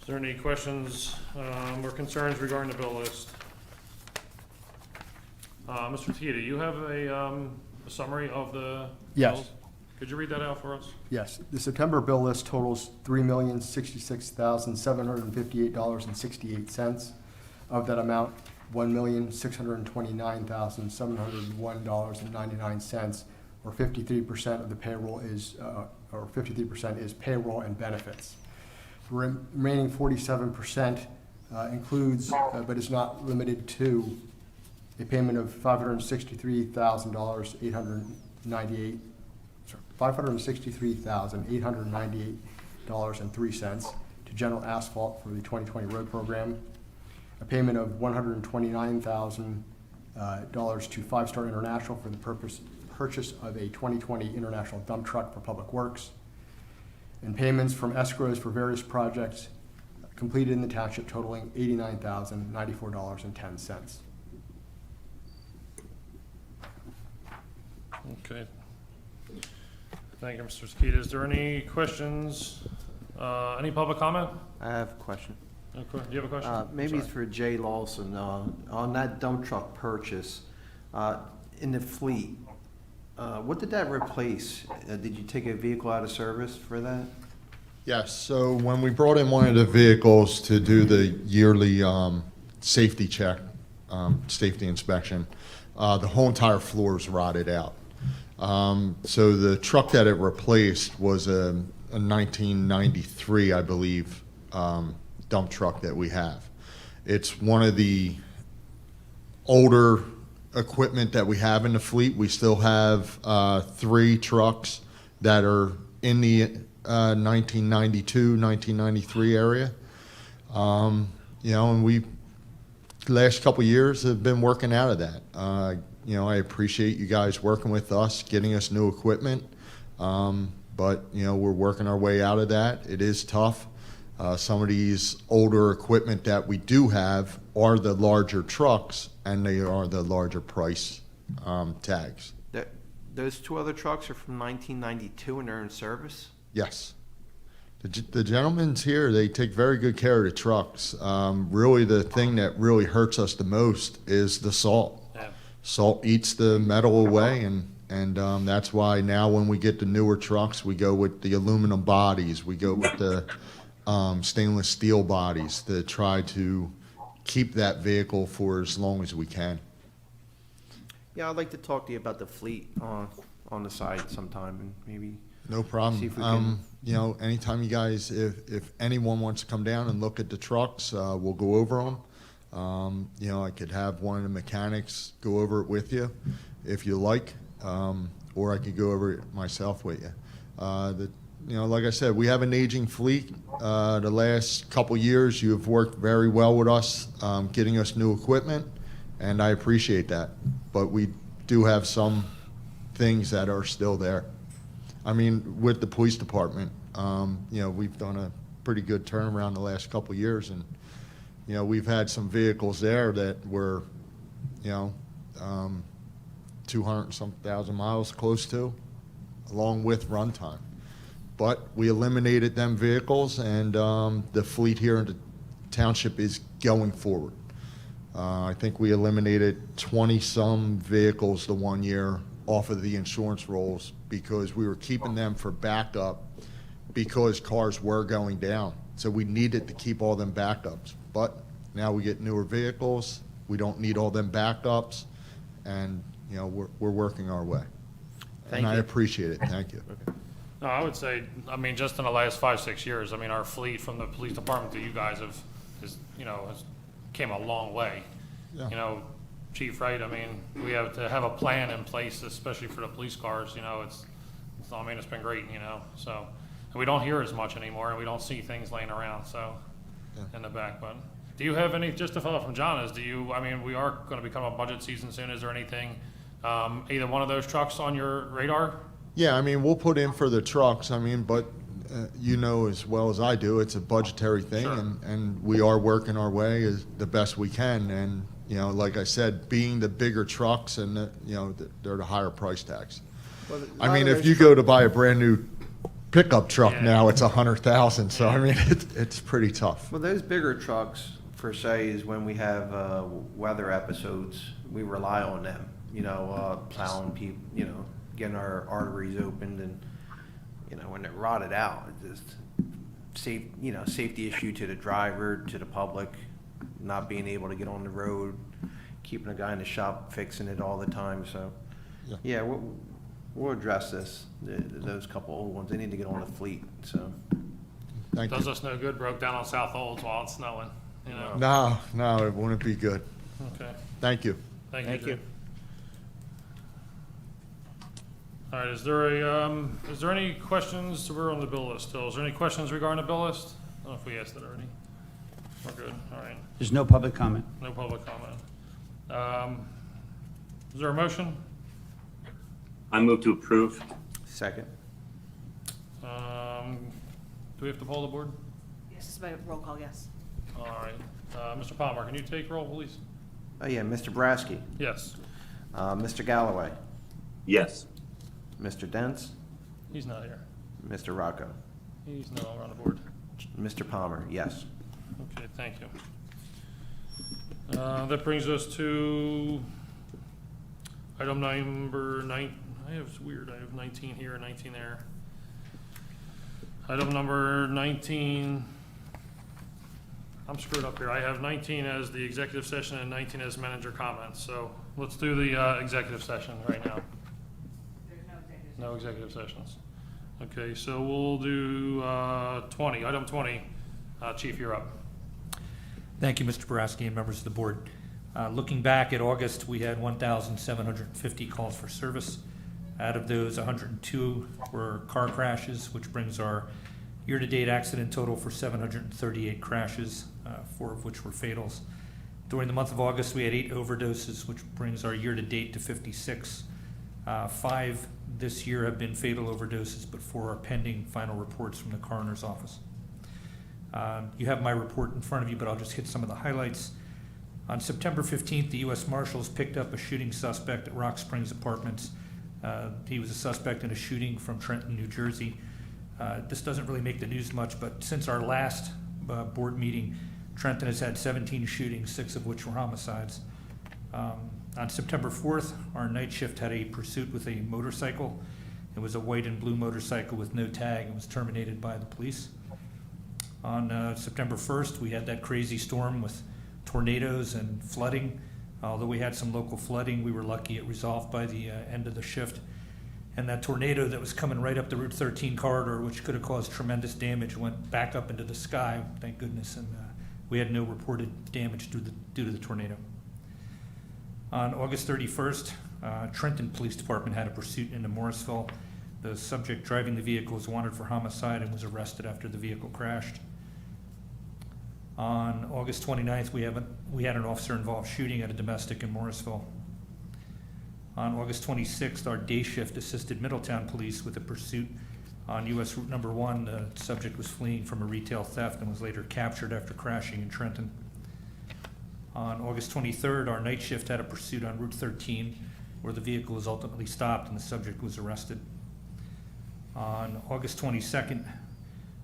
Is there any questions or concerns regarding the bill list? Mr. Tita, you have a summary of the Yes. bills? Could you read that out for us? Yes, the September bill list totals $3,066,758.68. Of that amount, $1,629,701.99, or 53% of the payroll is, or 53% is payroll and benefits. The remaining 47% includes, but is not limited to, a payment of $563,898.03 to General Asphalt for the 2020 road program, a payment of $129,000 to Five Star International for the purchase of a 2020 International dump truck for Public Works, and payments from escrows for various projects completed in the township totaling $89,094.10. Okay. Thank you, Mr. Skeet. Is there any questions? Any public comment? I have a question. Do you have a question? Maybe it's Sorry. for Jay Lawson. On that dump truck purchase, in the fleet, what did that replace? Did you take a vehicle out of service for that? Yes, so when we brought in one of the vehicles to do the yearly safety check, safety inspection, the whole entire floor is rotted out. So the truck that it replaced was a 1993, I believe, dump truck that we have. It's one of the older equipment that we have in the fleet. We still have 3 trucks that are in the 1992, 1993 area. And we, last couple of years, have been working out of that. I appreciate you guys working with us, getting us new equipment. But we're working our way out of that. It is tough. Some of these older equipment that we do have are the larger trucks, and they are the larger price tags. Those 2 other trucks are from 1992 and they're in service? Yes. The gentlemen's here, they take very good care of the trucks. Really, the thing that really hurts us the most is the salt. Yeah. Salt eats the metal away, and that's why now when we get the newer trucks, we go with the aluminum bodies, we go with the stainless steel bodies to try to keep that vehicle for as long as we can. Yeah, I'd like to talk to you about the fleet on the side sometime, and maybe, No problem. See if we can- You know, anytime you guys, if anyone wants to come down and look at the trucks, we'll go over them. You know, I could have one of the mechanics go over it with you if you like, or I could go over it myself with you. You know, like I said, we have an aging fleet. The last couple years, you have worked very well with us, getting us new equipment, and I appreciate that. But we do have some things that are still there. I mean, with the police department, you know, we've done a pretty good turnaround the last couple of years, and, you know, we've had some vehicles there that were, you know, 200 and some thousand miles close to, along with runtime. But we eliminated them vehicles, and the fleet here in the township is going forward. I think we eliminated 20-some vehicles the one year off of the insurance rolls because we were keeping them for backup because cars were going down. So we needed to keep all them backups. But now we get newer vehicles, we don't need all them backups, and, you know, we're working our way. Thank And I you. appreciate it, thank you. No, I would say, I mean, just in the last 5-6 years, I mean, our fleet from the police department to you guys has came a long way. Yeah. You know, Chief, right? I mean, we have to have a plan in place, especially for the police cars, you know, I mean, it's been great, you know, so. And we don't hear as much anymore, and we don't see things laying around, so, in the back, but. Do you have any, just to follow up from John, I mean, we are gonna become a budget season soon, is there anything, either one of those trucks on your radar? Yeah, I mean, we'll put in for the trucks, I mean, but you know as well as I do, it's a budgetary thing, Sure. and we are working our way as the best we can, and, you know, like I said, being the bigger trucks and, you know, they're the higher price tags. Well, I mean, if you go to buy a brand-new pickup truck Yeah. now, it's 100,000, so I mean, it's pretty tough. Well, those bigger trucks, per se, is when we have weather episodes, we rely on them, you know, plowing people, you know, getting our arteries opened, and, you know, when they're rotted out, it's just safety issue to the driver, to the public, not being able to get on the road, keeping a guy in the shop fixing it all the time, so, yeah, we'll address this, those couple old ones, they need to get on the fleet, so. Thank Does you. us no good, broke down on South Olds while it's snowing, you know? No, it wouldn't be good. Okay, Thank you. thank you. All right, is there any questions, we're on the bill list still, is there any questions regarding the bill list? I don't know if we asked it already. We're good, all right, There's no public comment. no public comment. Is there a motion? I move to approve. Second. Do we have to poll the board? Yes, it's by roll call, yes. All right, Mr. Palmer, can you take roll, please? Oh, yeah, Mr. Brasky, Yes, Mr. Galloway, Yes. Mr. Dents, he's not here, Mr. Rocco, he's no longer on the board. Mr. Palmer, yes. Okay, thank you. That brings us to item number 9. It's weird, I have 19 here and 19 there. Item number 19, I'm screwed up here. I have 19 as the executive session and 19 as manager comments. So let's do the executive session right now. There's no executive. No executive sessions. Okay, so we'll do 20, item 20. Chief, you're up. Thank you, Mr. Boraski and members of the board. Looking back at August, we had 1,750 calls for service. Out of those, 102 were car crashes, which brings our year-to-date accident total for 738 crashes, 4 of which were fatals. During the month of August, we had 8 overdoses, which brings our year-to-date to 56. 5 this year have been fatal overdoses, but 4 are pending final reports from the coroner's office. You have my report in front of you, but I'll just hit some of the highlights. On September 15th, the U.S. Marshals picked up a shooting suspect at Rock Springs Apartments. He was a suspect in a shooting from Trenton, New Jersey. This doesn't really make the news much, but since our last board meeting, Trenton has had 17 shootings, 6 of which were homicides. On September 4th, our night shift had a pursuit with a motorcycle. It was a white and blue motorcycle with no tag and was terminated by the police. On September 1st, we had that crazy storm with tornadoes and flooding. Although we had some local flooding, we were lucky it resolved by the end of the shift. And that tornado that was coming right up the Route 13 corridor, which could have caused tremendous damage, went back up into the sky, thank goodness, and we had no reported damage due to the tornado. On August 31st, Trenton Police Department had a pursuit into Morrisville. The subject driving the vehicle was wanted for homicide and was arrested after the vehicle crashed. On August 29th, we had an officer-involved shooting at a domestic in Morrisville. On August 26th, our day shift assisted Middletown Police with a pursuit on US Route number 1. The subject was fleeing from a retail theft and was later captured after crashing in Trenton. On August 23rd, our night shift had a pursuit on Route 13 where the vehicle was ultimately stopped and the subject was arrested. On August 22nd,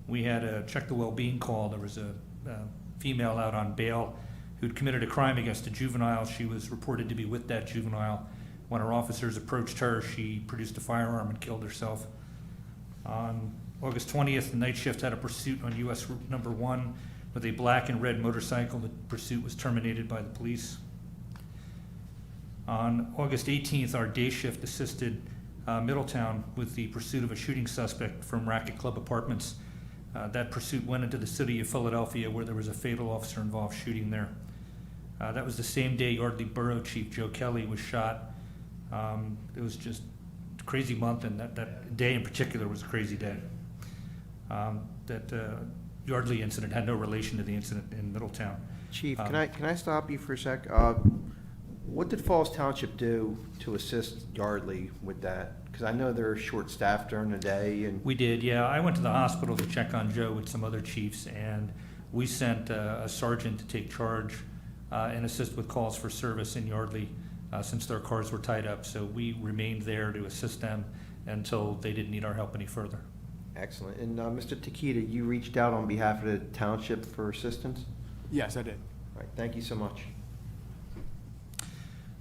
we had a check the well-being call. There was a female out on bail who'd committed a crime against a juvenile. She was reported to be with that juvenile. When our officers approached her, she produced a firearm and killed herself. On August 20th, the night shift had a pursuit on US Route number 1 with a black and red motorcycle. The pursuit was terminated by the police. On August 18th, our day shift assisted Middletown with the pursuit of a shooting suspect from Racket Club Apartments. That pursuit went into the city of Philadelphia where there was a fatal officer-involved shooting there. That was the same day Yardley Borough Chief Joe Kelly was shot. It was just a crazy month, and that day in particular was a crazy day. That Yardley incident had no relation to the incident in Middletown. Chief, can I stop you for a sec? What did Falls Township do to assist Yardley with that? Because I know they're short-staffed during the day, and We did, yeah. I went to the hospital to check on Joe with some other chiefs, and we sent a sergeant to take charge and assist with calls for service in Yardley since their cars were tied up. So we remained there to assist them until they didn't need our help any further. excellent. And Mr. Takita, you reached out on behalf of the township for assistance? Yes, I did. All right, thank you so much.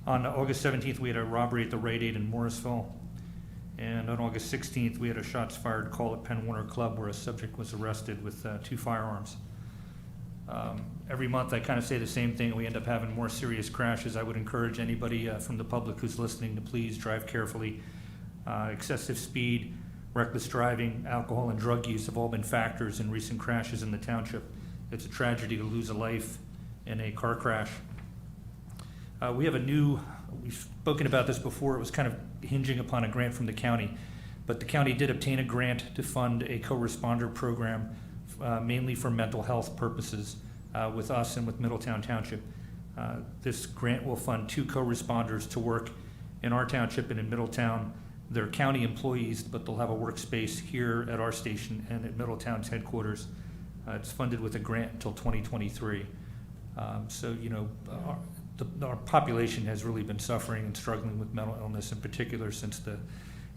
On August 17th, we had a robbery at the Rite Aid in Morrisville. And on August 16th, we had a shots fired call at Penn Warner Club where a subject was arrested with 2 firearms. Every month I kind of say the same thing. We end up having more serious crashes. I would encourage anybody from the public who's listening to please drive carefully. Excessive speed, reckless driving, alcohol, and drug use have all been factors in recent crashes in the township. It's a tragedy to lose a life in a car crash. We have we've spoken about this before. It was kind of hinging upon a grant from the county, but the county did obtain a grant to fund a co-responder program mainly for mental health purposes with us and with Middletown Township. This grant will fund 2 co-responders to work in our township and in Middletown. They're county employees, but they'll have a workspace here at our station and at Middletown's headquarters. It's funded with a grant until 2023. So, you know, our population has really been suffering and struggling with mental illness in particular since the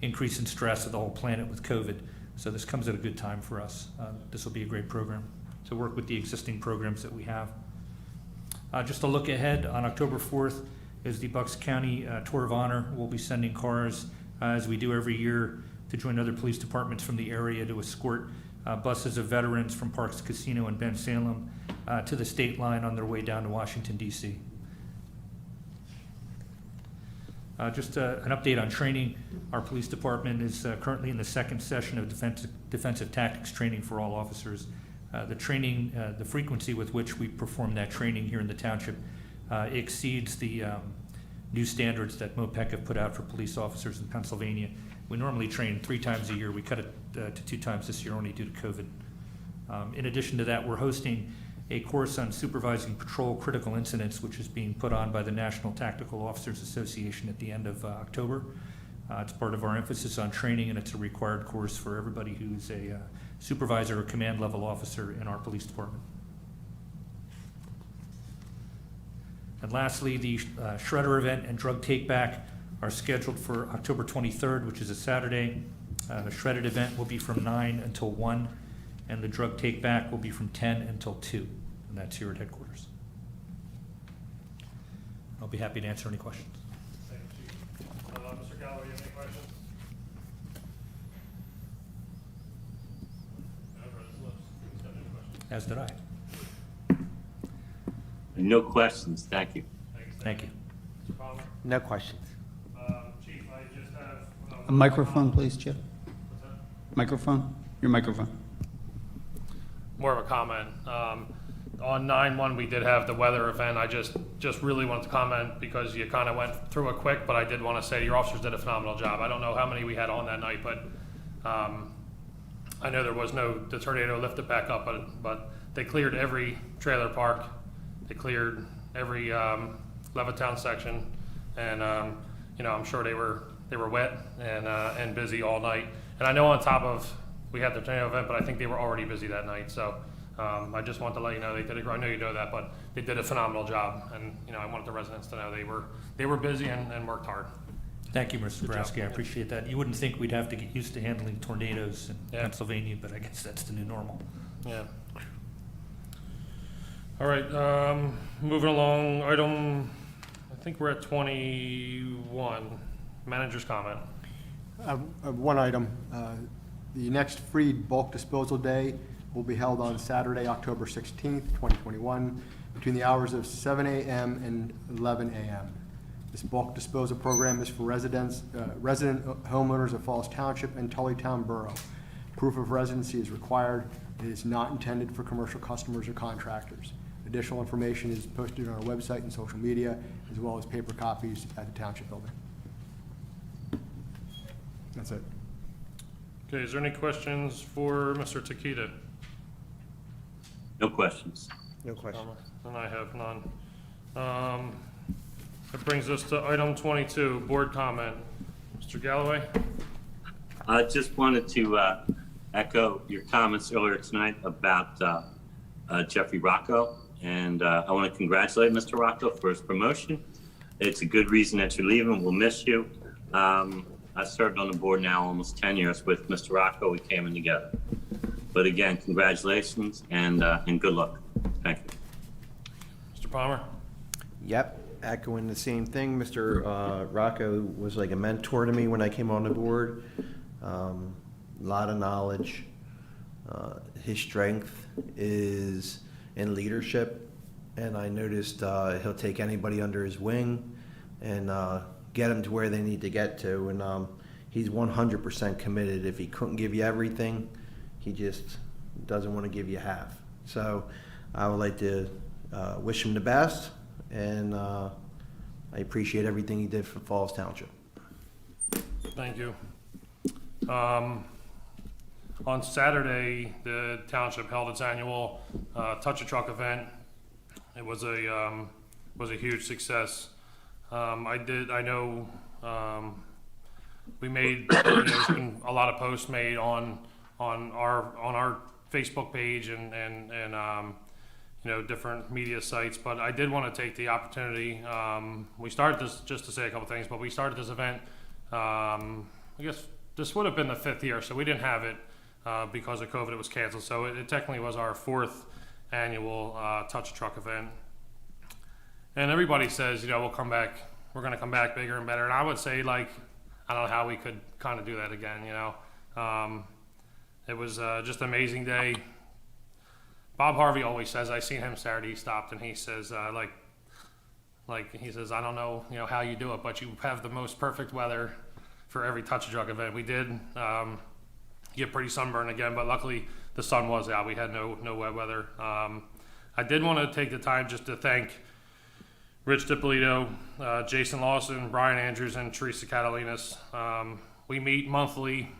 increase in stress of the whole planet with COVID. So this comes at a good time for us. This will be a great program to work with the existing programs that we have. Just a look ahead, on October 4th is the Bucks County Tour of Honor. We'll be sending cars, as we do every year, to join other police departments from the area to escort buses of veterans from Parks Casino and Ben Salem to the state line on their way down to Washington, D.C. Just an update on training. Our police department is currently in the 2nd session of defensive tactics training for all officers. The training, the frequency with which we perform that training here in the township exceeds the new standards that MOPEC have put out for police officers in Pennsylvania. We normally train 3 times a year. We cut it to 2 times this year only due to COVID. In addition to that, we're hosting a course on supervising patrol critical incidents, which is being put on by the National Tactical Officers Association at the end of October. It's part of our emphasis on training, and it's a required course for everybody who's a supervisor or command level officer in our police department. And lastly, the Shredder event and drug take back are scheduled for October 23rd, which is a Saturday. The shredded event will be from 9 until 1, and the drug take back will be from 10 until 2, and that's here at headquarters. I'll be happy to answer any questions. Thank you, Chief. Mr. Galloway, you have any questions? As did I. No questions, thank you. Thank you. Mr. Palmer? No questions. Chief, I just have. A microphone, please, Chip. What's that? Microphone? Your microphone. More of a comment. On 9/1, we did have the weather event. I just really wanted to comment because you kind of went through it quick, but I did want to say your officers did a phenomenal job. I don't know how many we had on that night, but I know there was the tornado lifted back up, but they cleared every trailer park. They cleared every Levittown section, and I'm sure they were wet and busy all night. And I know on top of we had the tornado event, but I think they were already busy that night. So I just want to let you know they did. I know you know that, but they did a phenomenal job, and I wanted the residents to know they were busy and worked hard. Thank you, Mr. Bobrowski. I appreciate that. You wouldn't think we'd have to get used to handling tornadoes in Pennsylvania, but I guess that's the new normal. Yeah. All right, moving along, I think we're at 21, manager's comment. One item, the next free bulk disposal day will be held on Saturday, October 16th, 2021, between the hours of 7 a.m. and 11 a.m. This bulk disposal program is for resident homeowners of Falls Township and Tullytown Borough. Proof of residency is required. It is not intended for commercial customers or contractors. Additional information is posted on our website and social media, as well as paper copies at the Township Building. That's it. Okay, is there any questions for Mr. Takita? No questions. No questions. And I have none. That brings us to item 22, board comment. Mr. Galloway? I just wanted to echo your comments earlier tonight about Jeffrey Rocco, and I want to congratulate Mr. Rocco for his promotion. It's a good reason that you're leaving. We'll miss you. I served on the board now almost 10 years with Mr. Rocco. We came in together. But again, congratulations and good luck. Thank you. Mr. Palmer? Yep, echoing the same thing. Mr. Rocco was like a mentor to me when I came on the board. A lot of knowledge. His strength is in leadership, and I noticed he'll take anybody under his wing and get them to where they need to get to. And he's 100% committed. If he couldn't give you everything, he just doesn't want to give you half. So I would like to wish him the best, and I appreciate everything he did for Falls Township. Thank you. On Saturday, the township held its annual Touch a Truck event. It was a huge success. I know we made there's been a lot of posts made on our Facebook page and different media sites, but I did want to take the opportunity. We started this, just to say a couple things, but we started this event. I guess this would have been the 5th year, so we didn't have it because of COVID. It was canceled, so it technically was our 4th annual Touch a Truck event. And everybody says, we'll come back. We're going to come back bigger and better. And I would say, I don't know how we could kind of do that again. It was just an amazing day. Bob Harvey always says, I seen him Saturday, he stopped, and he says, he says, I don't know, how you do it, but you have the most perfect weather for every Touch a Truck event. We did get pretty sunburned again, but luckily the sun was out. We had no wet weather. I did want to take the time just to thank Rich DiPolito, Jason Lawson, Brian Andrews, and Teresa Catalinas. We meet monthly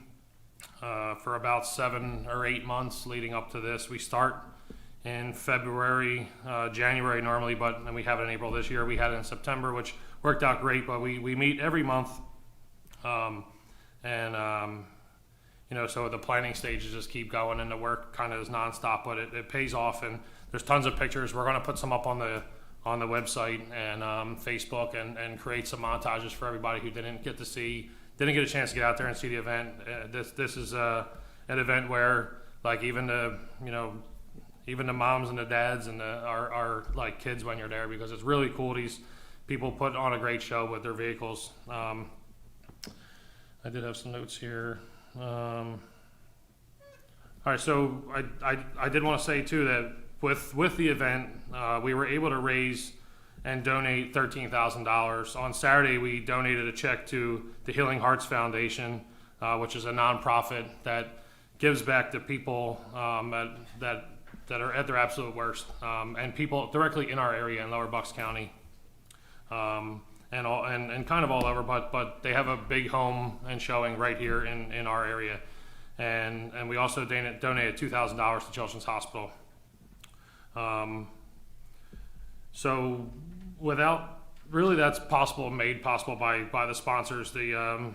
for about 7 or 8 months leading up to this. We start in February, January normally, but then we have it in April this year. We had it in September, which worked out great, but we meet every month. So the planning stages just keep going, and the work kind of is nonstop, but it pays off, and there's tons of pictures. We're going to put some up on the website and Facebook and create some montages for everybody who didn't get to see didn't get a chance to get out there and see the event, this is an event where like even the moms and the dads and are like kids when you're there, because it's really cool. These people put on a great show with their vehicles. I did have some notes here. All right, so I did want to say too that with the event, we were able to raise and donate $13,000. On Saturday, we donated a check to the Healing Hearts Foundation, which is a nonprofit that gives back to people that are at their absolute worst, and people directly in our area in Lower Bucks County, and kind of all over. But they have a big home and showing right here in our area, and we also donated $2,000 to Children's Hospital. So without really, that's made possible by the sponsors, the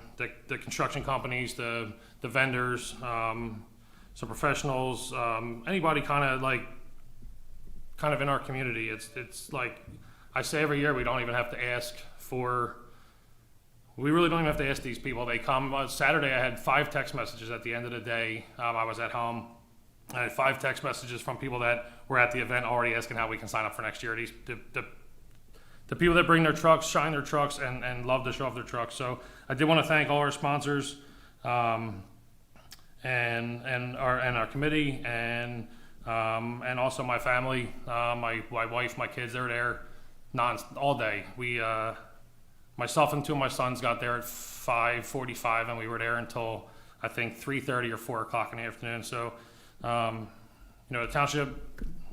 construction companies, the vendors, some professionals, anybody kind of in our community. It's like I say every year, we don't even have to ask for. We really don't even have to ask these people. They come. Saturday, I had 5 text messages at the end of the day. I was at home. I had 5 text messages from people that were at the event already asking how we can sign up for next year. The people that bring their trucks, shine their trucks, and love to show off their trucks. So I did want to thank all our sponsors, and our committee, and also my family, my wife, my kids. They're there all day. Myself and 2 of my sons got there at 5:45, and we were there until I think 3:30 or 4 o'clock in the afternoon. So, the township,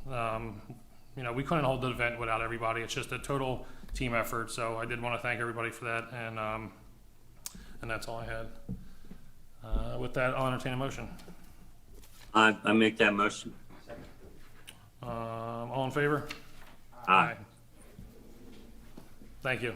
we couldn't hold the event without everybody. It's just a total team effort. So I did want to thank everybody for that, and that's all I had. With that, I'll entertain a motion. I make that motion. All in favor? Aye. Thank you.